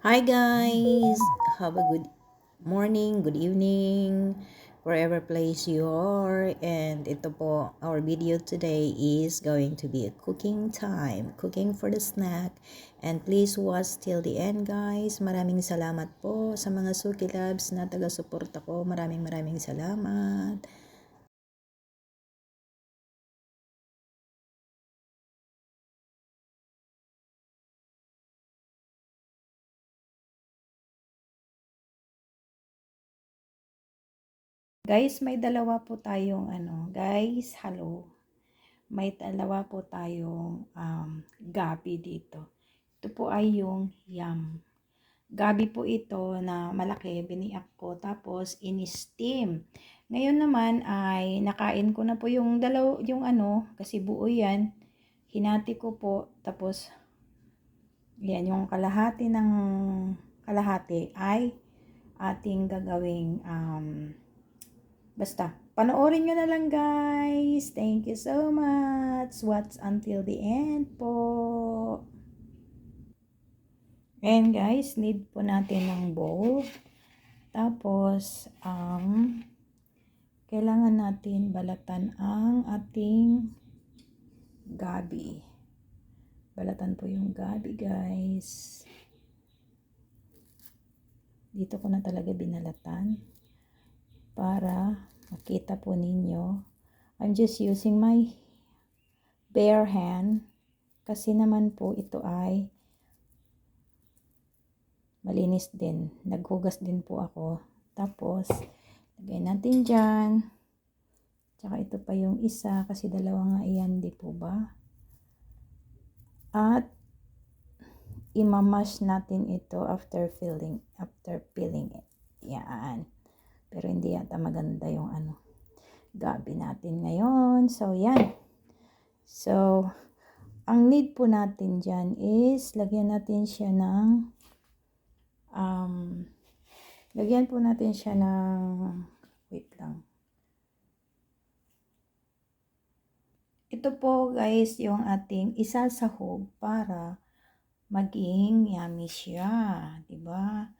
Hi guys! Have a good morning, good evening, wherever place you are. And ito po, our video today is going to be a cooking time, cooking for the snack. And please watch till the end guys. Maraming salamat po sa mga Suki Labs na taga-suporta ko. Maraming salamat. Guys, may dalawa po tayong guys, hello. May dalawa po tayong gabi dito. Ito po ay yung yam. Gabi po ito na malaki, biniyak ko tapos in-steam. Ngayon naman ay nakain ko na po yung kasi buo yan. Hinati ko po tapos yan yung kalahati ay ating gagawing basta, panoorin nyo na lang guys. Thank you so much. Watch until the end po. And guys, need po natin ng bowl. Tapos, kailangan natin balatan ang ating gabi. Balatan po yung gabi guys. Dito ko na talaga binalatan para makita po ninyo. I'm just using my bare hand kasi naman po ito ay malinis din. Naghugas din po ako. Tapos, lagay natin dyan. Tsaka ito pa yung isa kasi dalawa nga iyan, di po ba? At imamash natin ito after peeling it. Yan. Pero hindi yata maganda yung gabi natin ngayon. So, yan. So, ang need po natin dyan is lagyan natin siya ng lagyan po natin siya ng wait lang. Ito po guys yung ating isasahog para maging yummy siya, 'di ba?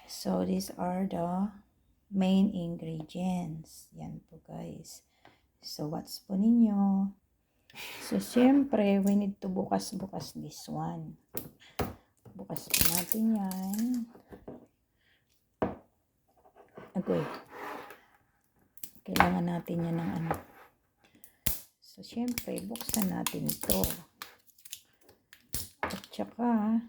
So these are the main ingredients. Yan po guys. So what's po ninyo? So syempre we need to bukas this one. Bukas po natin yan. Okay. Kailangan natin yan ng So, syempre, buksan natin ito. At saka,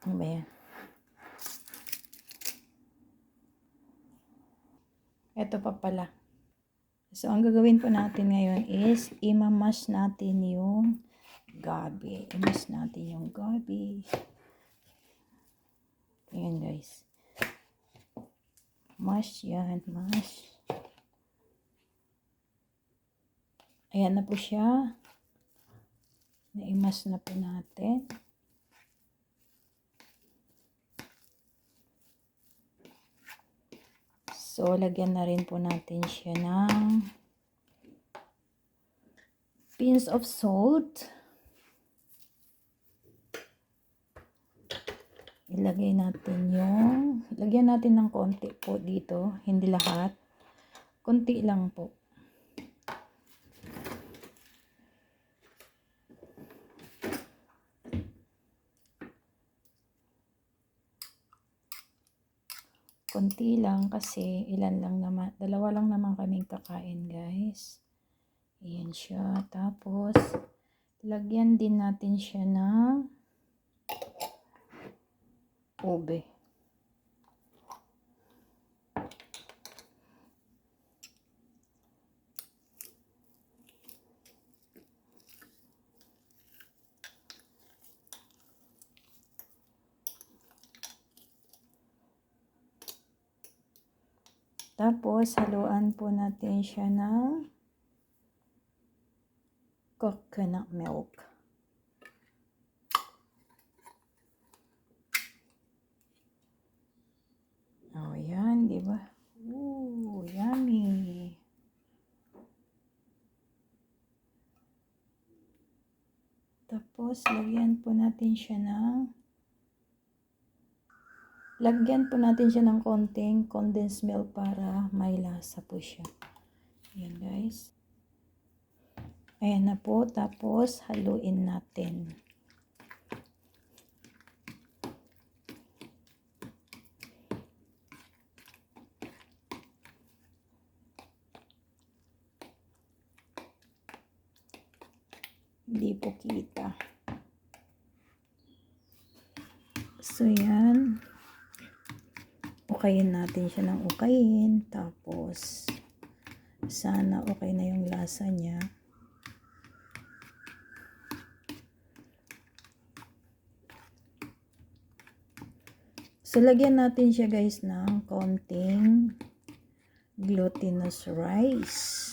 ano ba yan? Ito pa pala. So, ang gagawin po natin ngayon is, imamash natin yung gabi. Imash natin yung gabi. Ayan guys. Mash yan, mash. Ayan na po siya. Na-imash na po natin. So, lagyan na rin po natin siya ng pinch of salt. Lagyan natin ng konti po dito, hindi lahat. Konti lang po. Konti lang kasi dalawa lang naman kaming kakain guys. Ayan siya. Tapos, lagyan din natin siya ng ube. Tapos, haluan po natin siya ng coconut milk. Oh, yan, di ba? Ooh, yummy. Ito. Tapos, lagyan po natin siya ng konting condensed milk para may lasa po siya. Ayan guys. Ayan na po. Tapos, haluin natin. Hindi po kita. So, yan. Ukayin natin siya ng ukayin. Tapos, sana okay na yung lasa niya. So, lagyan natin siya guys ng konting glutinous rice.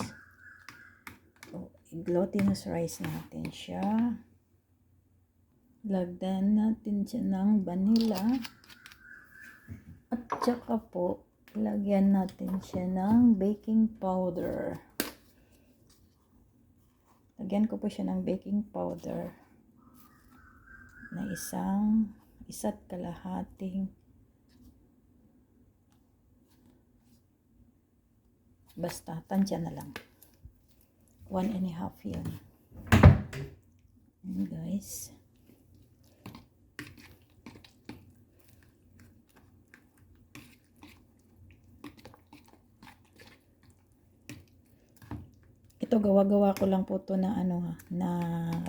Glutinous rice natin siya. Lagyan natin siya ng vanilla. At saka po, lagyan natin siya ng baking powder. Lagyan ko po siya ng baking powder na isa't kalahating. Basta, tansya na lang. 1.5 yun. Ayan guys. Ito gawa-gawa ko lang po to na na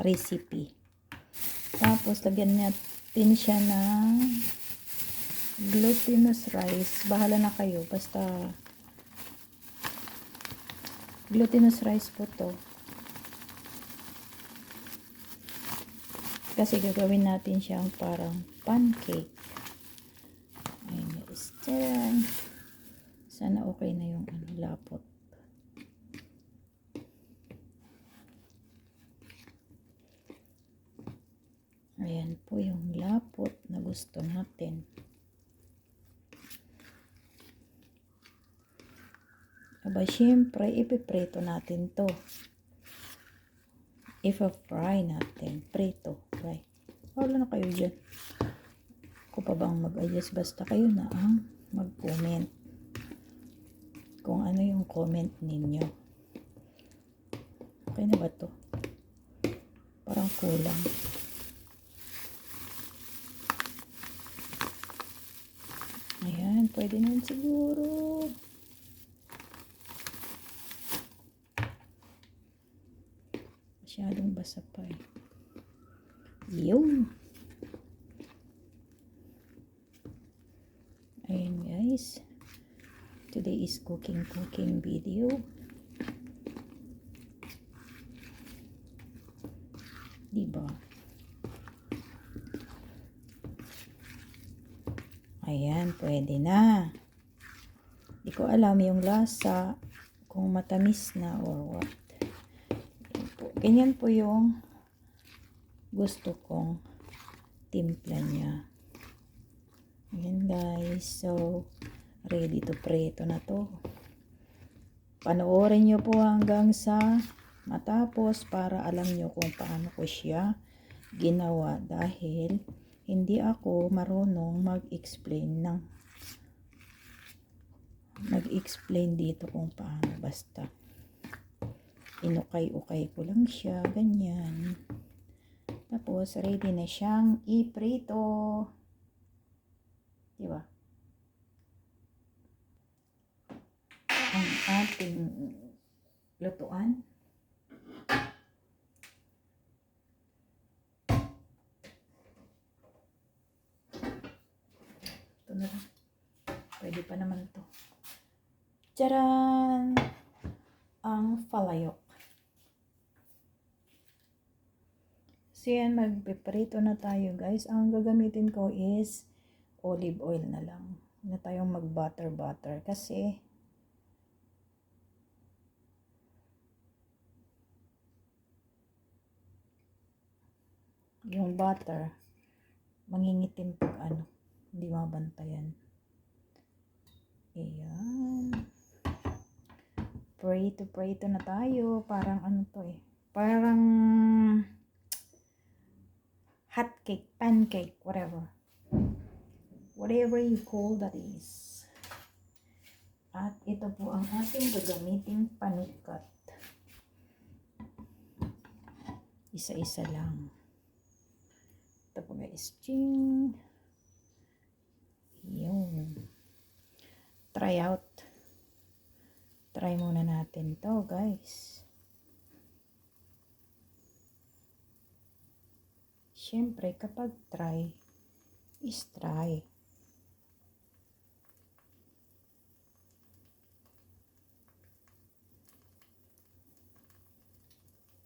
recipe. Tapos lagyan natin siya ng glutinous rice. Bahala na kayo, basta glutinous rice po to. Kasi gagawin natin siyang parang pancake. Ayun guys. Tcharan! Sana okay na yung lapot. Ayan po yung lapot na gusto natin. Aba, syempre, ipiprito natin to. Ipa-fry natin. Prito. Fry. Wala na kayo dyan. Ako pa bang mag-adjust? Basta kayo na ang mag-comment. Kung ano yung comment ninyo. Okay na ba to? Parang kulang. Ayan, pwede na siguro. Masyadong basa pa eh. Yung. Ayan guys. Today is cooking video. Diba? Ayan, pwede na. Di ko alam yung lasa kung matamis na or what. Ganyan po yung gusto kong timpla niya. Ayan guys. So, ready to prito na to. Panoorin nyo po hanggang sa matapos para alam nyo kung paano ko siya ginawa. Dahil hindi ako marunong mag-explain dito kung paano. Basta inukay-ukay ko lang siya, ganyan. Tapos, ready na siyang iprito. Diba? Ang ating lutuan. Ito na lang. Pwede pa naman to. Tcharan! Ang falayok. So yan, magpiprito na tayo guys. Ang gagamitin ko is olive oil na lang. Na tayong mag-butter kasi yung butter mangingitim pag hindi mabantayan. Ayan. Prito na tayo. Parang to eh. Parang hot cake, pancake, whatever. Whatever you call that is. At ito po ang ating gagamiting panukat. Isa-isa lang. Ito po guys. Ching! Yun. Try out. Try muna natin to guys. Siyempre, kapag try, is try.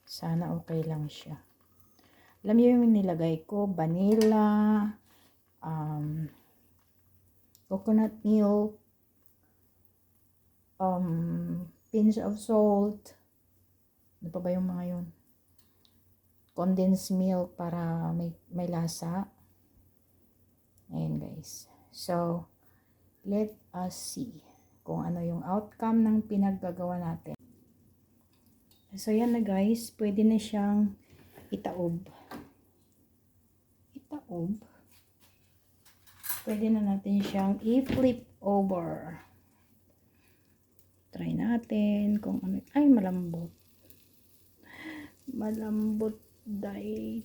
Sana okay lang siya. Alam niyo yung nilagay ko, vanilla, coconut milk, pinch of salt, ano pa ba yung mga yun? Condensed milk para may lasa. Ayan guys. So, let us see kung ano yung outcome ng pinaggagawa natin. So, yan na guys. Pwede na siyang itaob. Itaob. Pwede na natin siyang i-flip over. Try natin kung ano. Ay, malambot. Malambot dahil.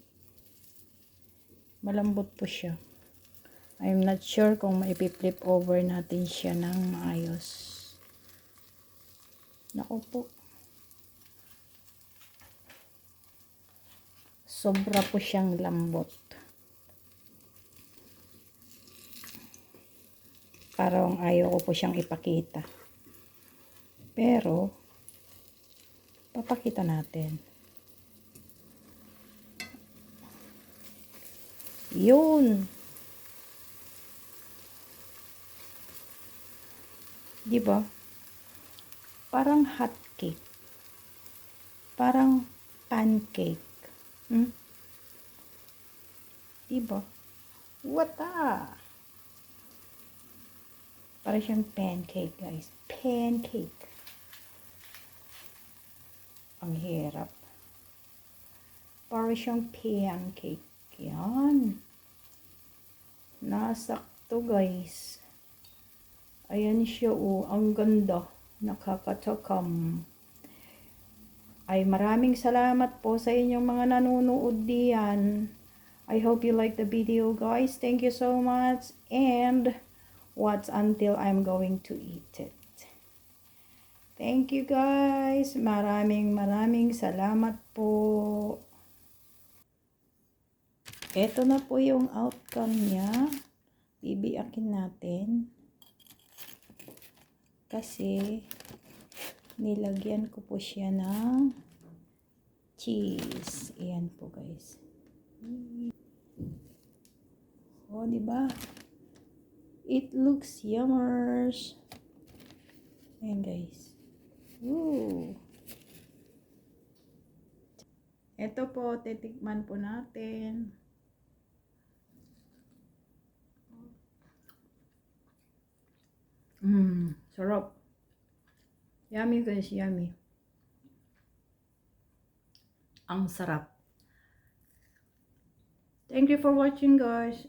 Malambot po siya. I'm not sure kung maipip-flip over natin siya ng maayos. Naku po. Sobra po siyang lambot. Parang ayaw ko po siyang ipakita. Pero, papakita natin. Yun. Diba? Parang hot cake. Parang pancake. Diba? Wata! Parang siyang pancake, guys. Pancake. Ang hirap. Parang siyang pancake. Yan. Nasakto, guys. Ayan siya, oh. Ang ganda. Nakakatakam. Ay, maraming salamat po sa inyong mga nanonood diyan. I hope you like the video, guys. Thank you so much. And watch until I'm going to eat it. Thank you, guys. Maraming salamat po. Ito na po yung outcome niya. Bibiyakin natin. Kasi nilagyan ko po siya ng cheese. Ayan po guys. Oh, diba? It looks yummers. Ayan guys. Woo! Ito po, titikman po natin. Sarap. Yummy guys, yummy. Ang sarap. Thank you for watching guys.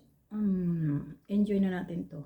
Enjoy na natin to.